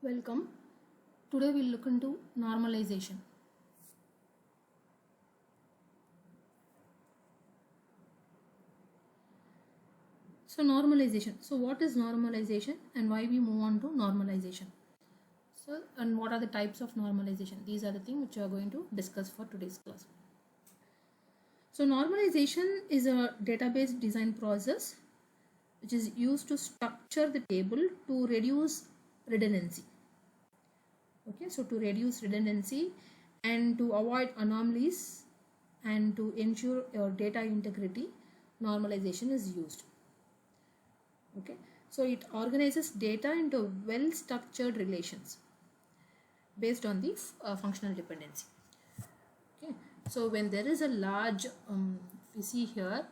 Welcome. Today we'll look into normalization. So normalization. So what is normalization and why we move on to normalization? So and what are the types of normalization? These are the things which we are going to discuss for today's class. So normalization is a database design process which is used to structure the table to reduce redundancy. Okay, so to reduce redundancy and to avoid anomalies and to ensure your data integrity, normalization is used. Okay, so it organizes data into well structured relations based on the functional dependency. Okay, so when there is a large if you see here,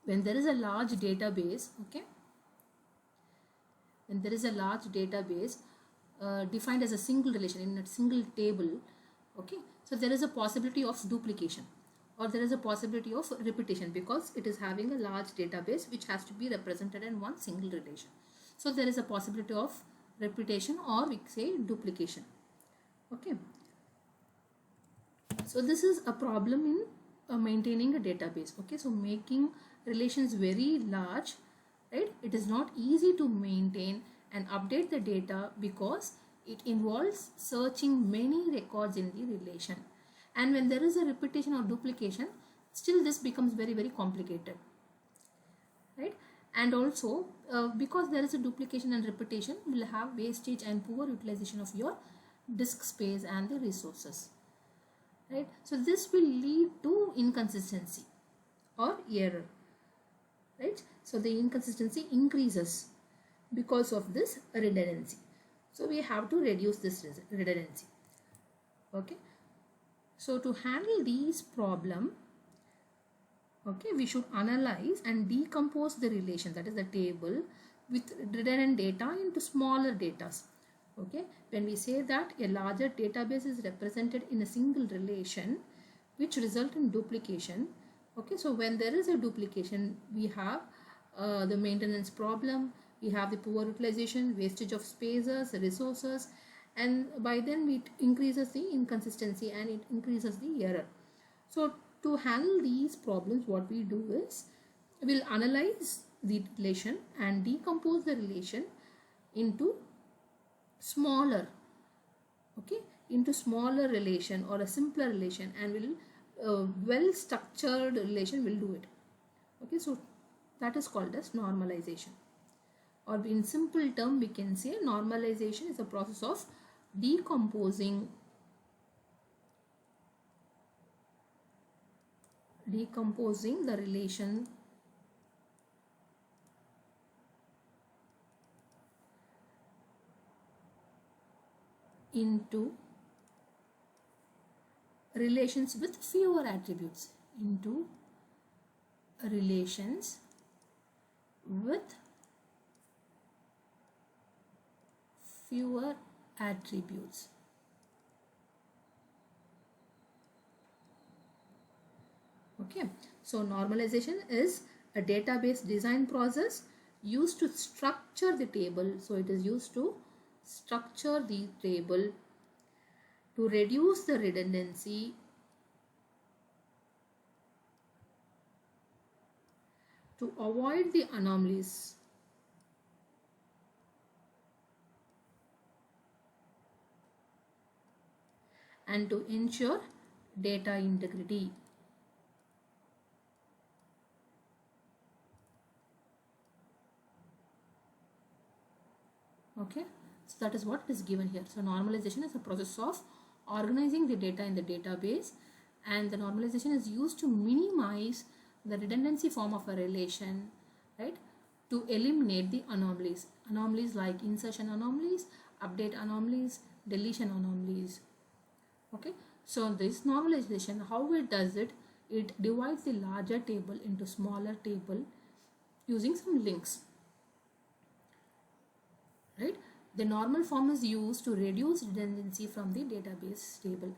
when there is a large database, okay, when there is a large database defined as a single relation in a single table, okay, so there is a possibility of duplication or there is a possibility of repetition because it is having a large database which has to be represented in one single relation. So there is a possibility of repetition or we say duplication. Okay, so this is a problem in maintaining a database. Okay, so making relations very large, right, it is not easy to maintain and update the data because it involves searching many records in the relation, and when there is a repetition or duplication, still this becomes very complicated, right? And also because there is a duplication and repetition, will have wastage and poor utilization of your disk space and the resources, right? So this will lead to inconsistency or error, right? So the inconsistency increases because of this redundancy. So we have to reduce this redundancy. Okay, so to handle these problem, okay, we should analyze and decompose the relation, that is the table, with redundant data into smaller data. Okay, when we say that a larger database is represented in a single relation which result in duplication, okay, so when there is a duplication, we have the maintenance problem, we have the poor utilization, wastage of spaces, resources, and by then it increases the inconsistency and it increases the error. So to handle these problems, what we do is we'll analyze the relation and decompose the relation into smaller, okay, into smaller relation or a simpler relation, and will well structured relation will do it. Okay, so that is called as normalization, or in simple term we can say normalization is a process of decomposing the relation into relations with fewer attributes, into relations with fewer attributes. Okay, so normalization is a database design process used to structure the table. So it is used to structure the table to reduce the redundancy, to avoid the anomalies, and to ensure data integrity. Okay, so that is what is given here. So normalization is a process of organizing the data in the database, and the normalization is used to minimize the redundancy form of a relation, right, to eliminate the anomalies like insertion anomalies, update anomalies, deletion anomalies. Okay, so this normalization, how it does it, it divides the larger table into smaller table using some links, right? The normal form is used to reduce redundancy from the database table.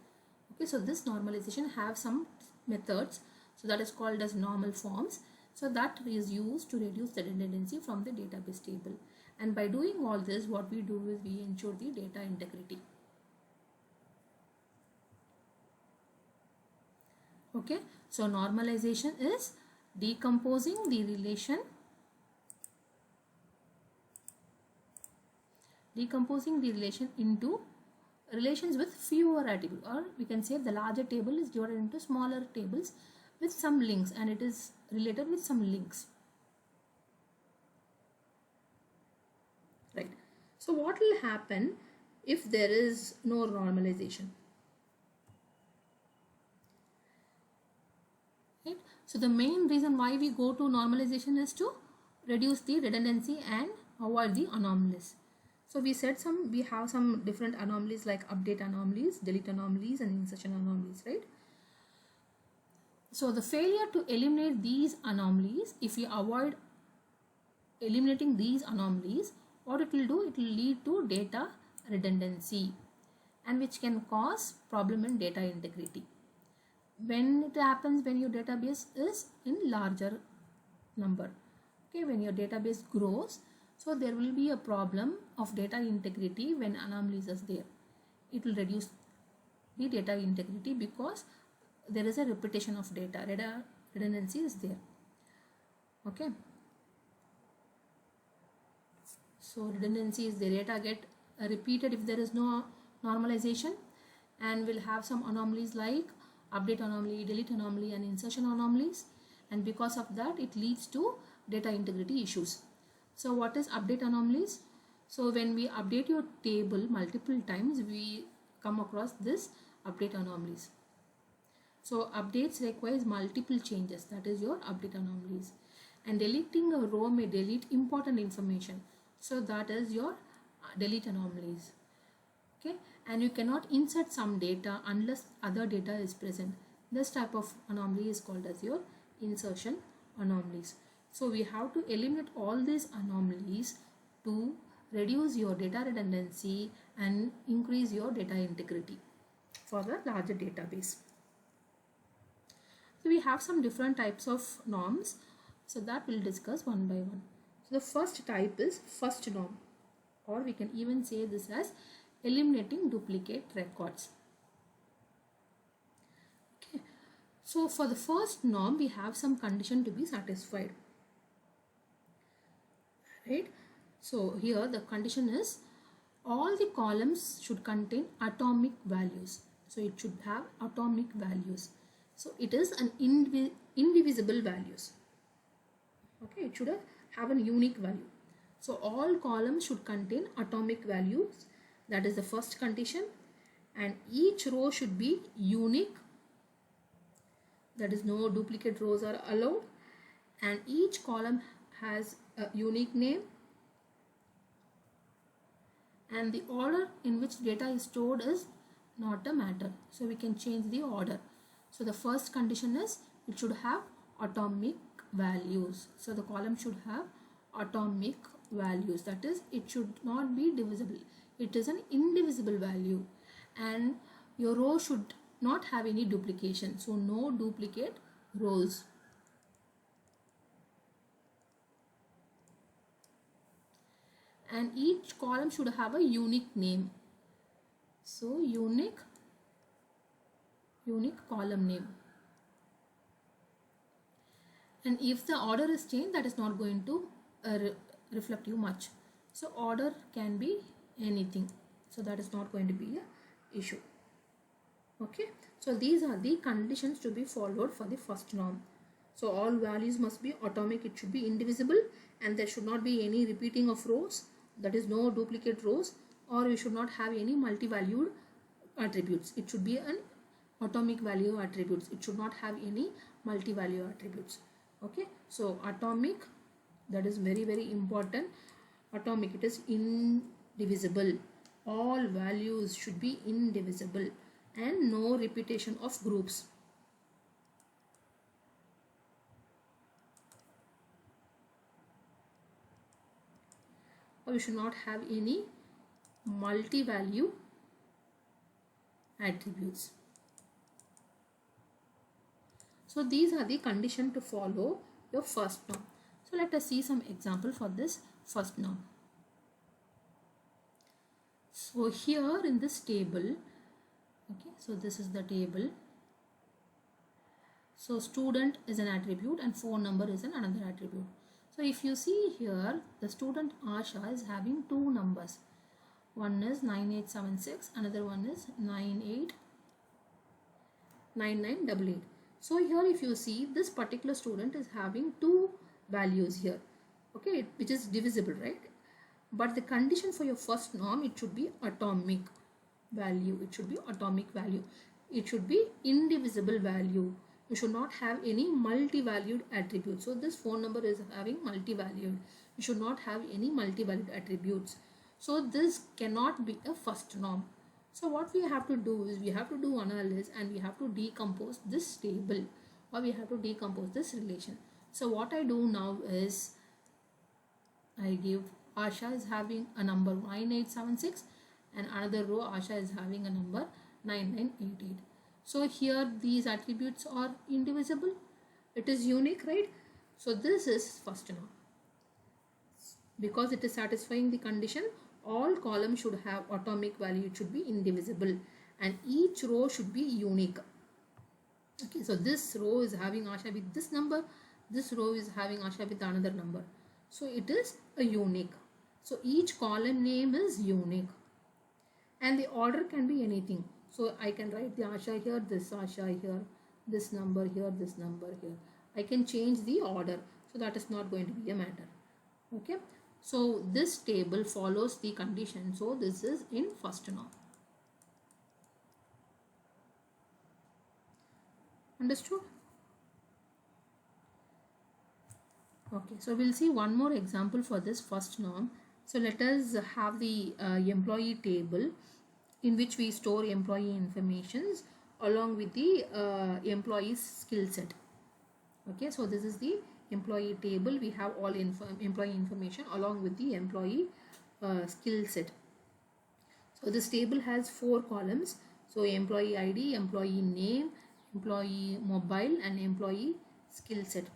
Okay, so this normalization have some methods, so that is called as normal forms. So that is used to reduce the redundancy from the database table, And by doing all this, what we do is we ensure the data integrity. Okay, so normalization is decomposing the relation into relations with fewer attributes, or we can say the larger table is divided into smaller tables with some links, and it is related with some links, right? So what will happen if there is no normalization, right? So the main reason why we go to normalization is to reduce the redundancy and avoid the anomalies. So we have some different anomalies like update anomalies, delete anomalies, and insertion anomalies, right? So the failure to eliminate these anomalies, if we avoid eliminating these anomalies, what it will do, it will lead to data redundancy, and which can cause problem in data integrity. When it happens, when your database is in larger number, okay, when your database grows, so there will be a problem of data integrity when anomalies is there. It will reduce the data integrity because there is a repetition of data. Redundancy is there. Okay. So redundancy is the data get repeated if there is no normalization, and we'll have some anomalies like update anomaly, delete anomaly, and insertion anomalies, and because of that it leads to data integrity issues. So what is update anomalies? So when we update your table multiple times, we come across this update anomalies. So updates requires multiple changes, that is your update anomalies. And deleting a row may delete important information, so that is your delete anomalies. Okay, and you cannot insert some data unless other data is present. This type of anomaly is called as your insertion anomalies. So we have to eliminate all these anomalies to reduce your data redundancy and increase your data integrity for the larger database. So we have some different types of norms, so that we'll discuss one by one. So the first type is first norm, or we can even say this as eliminating duplicate records. Okay, so for the first norm we have some condition to be satisfied, right? So here the condition is all the columns should contain atomic values. So it should have atomic values. So it is an indivisible values. Okay, it should have a unique value. So all columns should contain atomic values. That is the first condition. And each row should be unique. That is, no duplicate rows are allowed. And each column has a unique name. And the order in which data is stored is not a matter. So we can change the order. So the first condition is it should have atomic values. So the column should have atomic values. That is, it should not be divisible. It is an indivisible value. And your row should not have any duplication. So no duplicate rows. And each column should have a unique name. So unique column name. And if the order is changed, that is not going to reflect you much. So order can be anything. So that is not going to be an issue. Okay. So these are the conditions to be followed for the first norm. So all values must be atomic. It should be indivisible, and there should not be any repeating of rows. That is, no duplicate rows, or you should not have any multi-valued attributes. It should be an atomic value attributes. It should not have any multi-value attributes. Okay, so atomic, that is very, very important. Atomic, it is indivisible. All values should be indivisible, and no repetition of groups. Or you should not have any multi-value attributes. So these are the condition to follow your first norm. So let us see some example for this first norm. So here in this table, okay, so this is the table. So student is an attribute and phone number is another attribute. So if you see here, the student Asha is having two numbers. One is 9876, another one is 989988. So here if you see, this particular student is having two values here, okay, which is divisible, right? But the condition for your first norm, it should be atomic value. It should be atomic value. It should be indivisible value. You should not have any multi-valued attributes. So this phone number is having multi-valued. You should not have any multi-valued attributes. So this cannot be a first norm. So what we have to do is we have to do analysis and we have to decompose this table, or we have to decompose this relation. So what I do now is I give Asha is having a number 9876 and another row Asha is having a number 9988. So here these attributes are indivisible. It is unique, right? So this is first norm. Because it is satisfying the condition, all columns should have atomic value. It should be indivisible and each row should be unique. Okay, so this row is having Asha with this number. This row is having Asha with another number. So it is a unique. So each column name is unique. And the order can be anything. So I can write the Asha here, this Asha here, this number here, this number here. I can change the order. So that is not going to be a matter. Okay. So this table follows the condition. So this is in first norm. Understood? Okay. So we'll see one more example for this first norm. So let us have the employee table in which we store employee informations along with the employee's skill set. Okay, so this is the employee table. We have all employee information along with the employee skill set. So this table has 4 columns. So employee ID, employee name, employee mobile and employee skill set,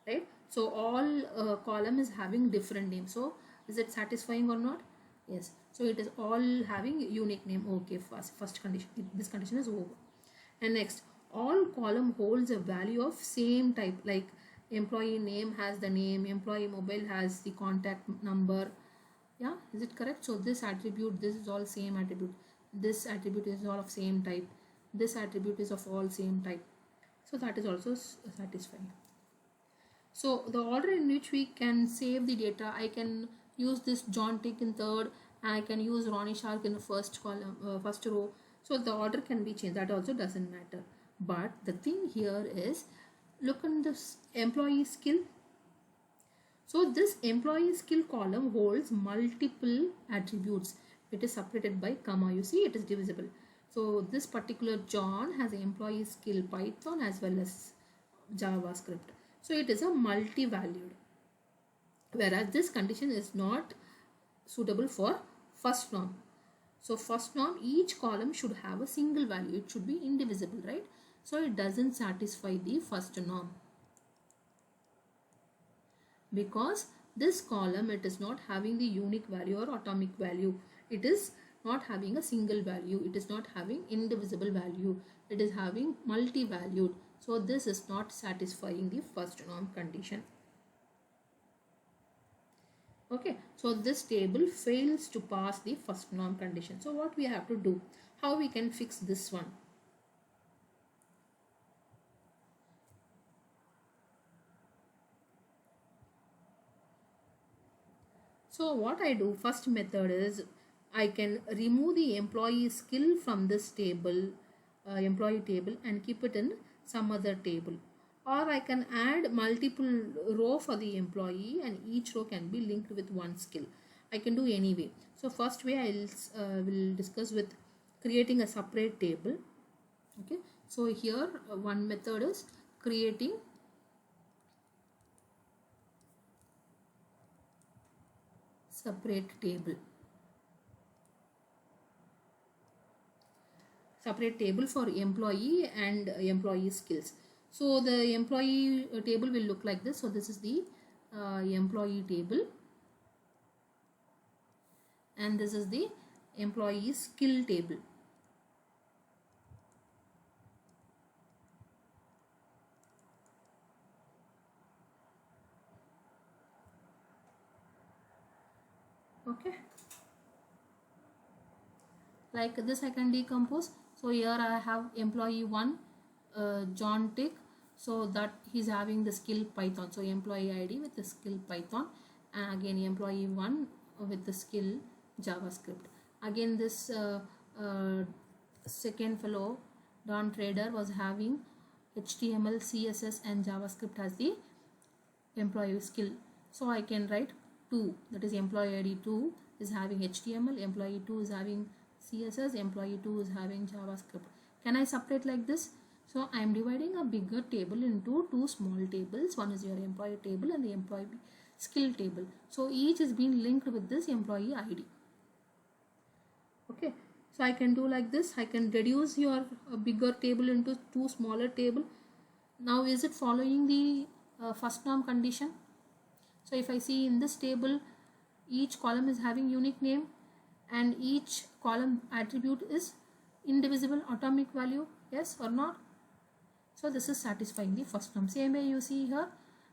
right? So all column is having different names. So is it satisfying or not? Yes. So it is all having unique name. Okay, first condition, this condition is over. And next, all column holds a value of same type, like employee name has the name, employee mobile has the contact number. Yeah, is it correct? So this attribute, this is all same attribute. This attribute is all of same type. This attribute is of all same type. So that is also satisfying. So the order in which we can save the data, I can use this John Tick in third and I can use Ronnie Shark in the first column, first row. So the order can be changed. That also doesn't matter. But the thing here is, look at this employee skill. So this employee skill column holds multiple attributes. It is separated by comma. You see, it is divisible. So this particular John has employee skill Python as well as JavaScript. So it is a multi-valued. Whereas this condition is not suitable for first norm. So first norm, each column should have a single value. It should be indivisible, right? So it doesn't satisfy the first norm. Because this column, it is not having the unique value or atomic value. It is not having a single value. It is not having indivisible value. It is having multi-valued. So this is not satisfying the first norm condition. Okay, so this table fails to pass the first norm condition. So what we have to do? How we can fix this one? So what I do, first method is I can remove the employee skill from this table, employee table, and keep it in some other table. Or I can add multiple row for the employee and each row can be linked with one skill. I can do any way. So first way I will discuss with creating a separate table. Okay. So here one method is creating separate table. Separate table for employee and employee skills. So the employee table will look like this. So this is the employee table and this is the employee skill table. Okay, like this I can decompose. So here I have employee 1, John Tick, so that he's having the skill Python, so employee ID with the skill Python, and again employee 1 with the skill JavaScript. Again this second fellow Don Trader was having HTML, CSS and JavaScript as the employee skill. So I can write 2, that is employee ID 2 is having HTML, employee 2 is having CSS, employee 2 is having JavaScript. Can I separate like this? So I am dividing a bigger table into 2 small tables. One is your employee table and the employee skill table. So each is being linked with this employee ID. Okay, so I can do like this. I can reduce your bigger table into 2 smaller table. Now is it following the first norm condition? So if I see in this table, each column is having unique name and each column attribute is indivisible atomic value, yes or not? So this is satisfying the first norm. Same way you see here.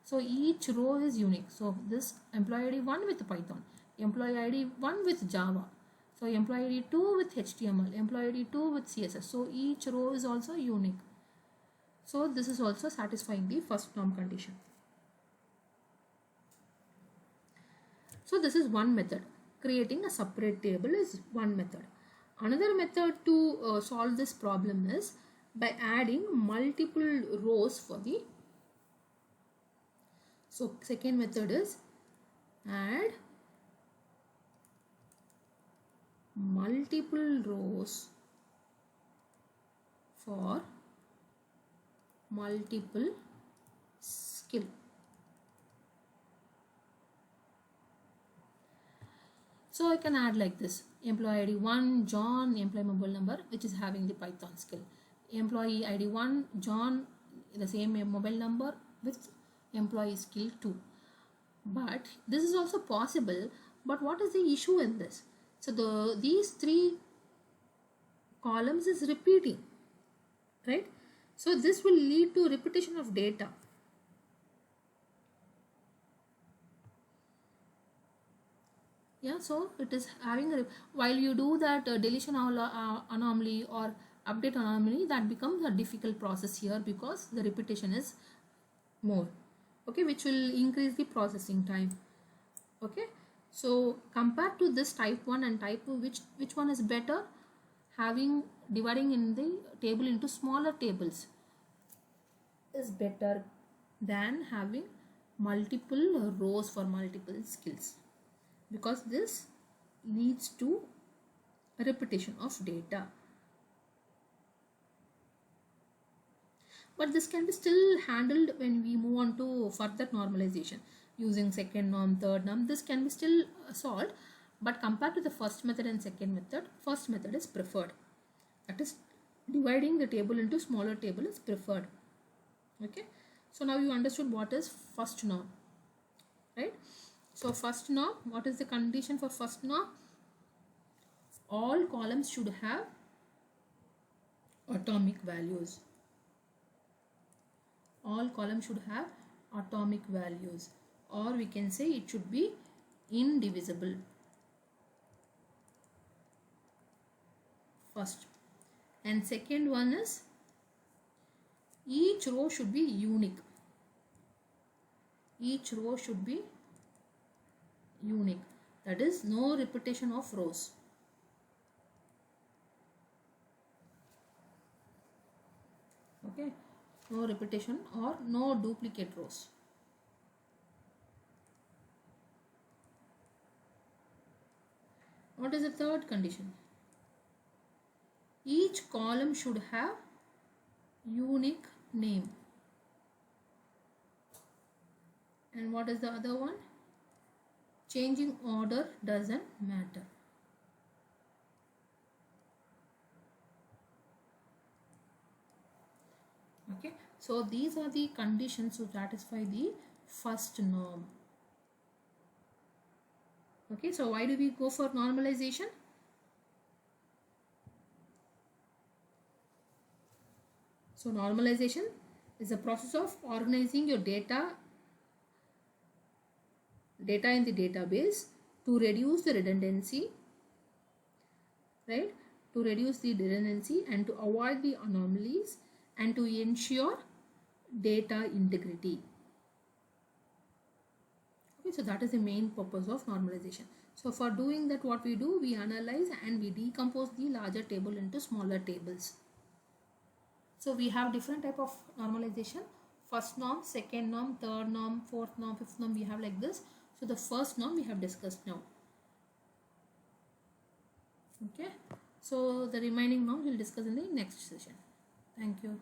So each row is unique. So this employee ID 1 with Python, employee ID 1 with Java, so employee ID 2 with HTML, employee ID 2 with CSS. So each row is also unique. So this is also satisfying the first norm condition. So this is one method. Creating a separate table is one method. Another method to solve this problem is by adding multiple rows for the. So second method is add multiple rows for multiple skill. So I can add like this: employee ID 1 John, employee mobile number, which is having the Python skill. Employee ID 1 John, the same mobile number with employee skill 2. But this is also possible, but what is the issue in this? So these 3 columns is repeating, right? So this will lead to repetition of data. Yeah, so it is having a, while you do that deletion anomaly or update anomaly, that becomes a difficult process here because the repetition is more, okay, which will increase the processing time. Okay, so compared to this type 1 and type 2, which one is better? Having dividing in the table into smaller tables is better than having multiple rows for multiple skills, because this leads to repetition of data. But this can be still handled when we move on to further normalization using second norm, third norm. This can be still solved, but compared to the first method and second method, first method is preferred. That is, dividing the table into smaller table is preferred. Okay, so now you understood what is first norm, right? So first norm, what is the condition for first norm? All columns should have atomic values. All columns should have atomic values, or we can say it should be indivisible. First, and second one is each row should be unique. Each row should be unique, that is no repetition of rows. Okay, no repetition or no duplicate rows. What is the third condition? Each column should have unique name. And what is the other one? Changing order doesn't matter. Okay, so these are the conditions to satisfy the first norm. Okay, so why do we go for normalization? So normalization is the process of organizing your data in the database to reduce the redundancy, right? To reduce the redundancy and to avoid the anomalies and to ensure data integrity. Okay, so that is the main purpose of normalization. So for doing that, what we do, we analyze and we decompose the larger table into smaller tables. So we have different type of normalization: first norm, second norm, third norm, fourth norm, fifth norm. We have like this. So the first norm we have discussed now. Okay, so the remaining norms we'll discuss in the next session. Thank you.